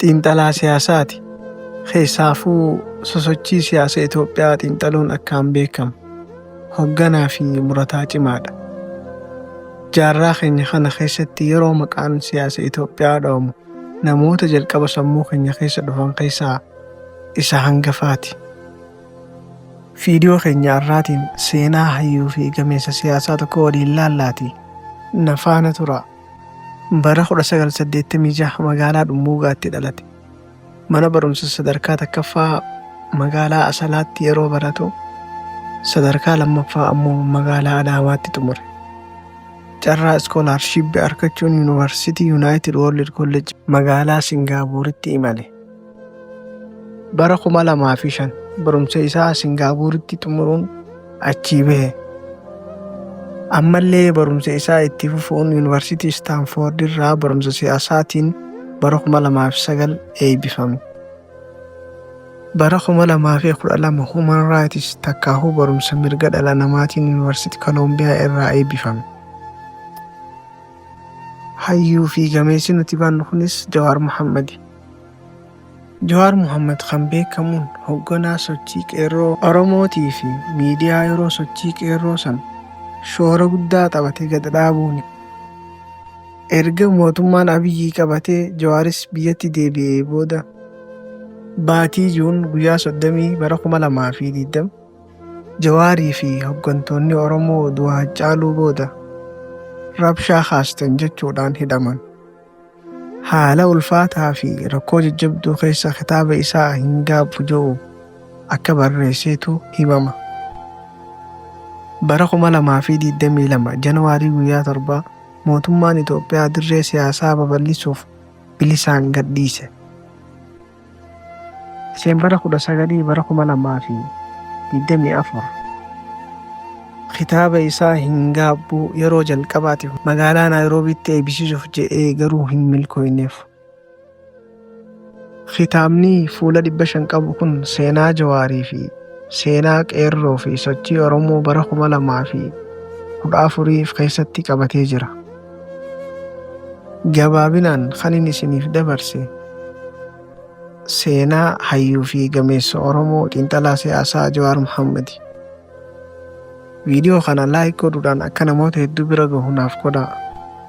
xiinxalaa siyaasaati. Keessaafuu sosochii siyaasa Itoophiyaa xiinxaluun akkaan beekamu. Hoogganaa fi murataa cimaadha. Jaarraa keenya kana keessatti yeroo maqaan siyaasa Itoophiyaa dha'amu namoota jalqaba sammuu keenya keessa dhufan keessaa isa hangafaati. Viidiyoo keenya har'aatiin seenaa hayyuu fi gameessa siyaasaa tokko waliin ilaallaatii na faana tura. Bara 1986 magaalaa Dhumbuugaatti dhalate. Mana barumsa sadarkaa takkaffaa magaalaa Asalaatti yeroo baratu sadarkaa lammaffaa ammoo magaalaa Adaamaatti xumure. Carraa iskoolaarshiippii argachuun yuunivarsiitii Yuunaayitid Woorld Kolleej magaalaa Singaapuritti imale. Bara 2005 barumsa isaa Singaapuritti xumuruun achii bahe. Ammallee barumsa isaa itti fufuun yuunivarsiitii Staanfoord irraa barumsa siyaasaatiin bara 2009 eebbifame. Bara 2012 Human Rights takkaahuu barumsa mirga dhala namaatiin yuunivarsiitii Kolombiyaa irraa eebbifame. Hayyuu fi gameessi nuti baannu kunis Jawaar Mohammadi. Jawaar Mohammad kan beekamuun hoogganaa sochii qeerroo Oromootii fi miidiyaa yeroo sochii qeerroo san shoora guddaa taphatee gad dhaabuuni. Erga mootummaan Abiyyii qabatee Jawaaris biyyatti deebi'ee booda baatii Juun guyyaa 30 bara 2020 Jawaarii fi hooggantoonni Oromoo du'a Haacaaluu booda rabshaa kaastan jechuudhaan hidhaman. Haala ulfaataa fi rakkoo jajjabduu keessa kitaaba isaa Hin Gaabbu jedhu akka barreesseetu himama. Bara 2022 Janawaarii guyyaa 7 mootummaan Itoophiyaa dirree siyaasaa babal'isuuf bilisaan gadhiise. Diseembara 19 bara 2024 kitaaba isaa Hin Gaabbu yeroo jalqabaatiif magaalaa Naayiroobiitti eebbisiisuuf jedhee garuu hin milkooyneef. Kitaabni fuula 500 qabu kun seenaa Jawaarii fi seenaa qeerroo fi sochii Oromoo bara 2014 keessatti qabatee jira. Gabaabinaan kan inni isiniif dabarse seenaa hayyuu fi gameessa Oromoo xiinxalaa siyaasaa Jawaar Mohammadi. Viidiyoo kana laayik godhuudhaan akka namoota hedduu bira gahu naaf godhaa.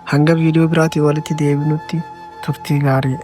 Hanga viidiyoo biraatii walitti deebinutti turtii gaarii.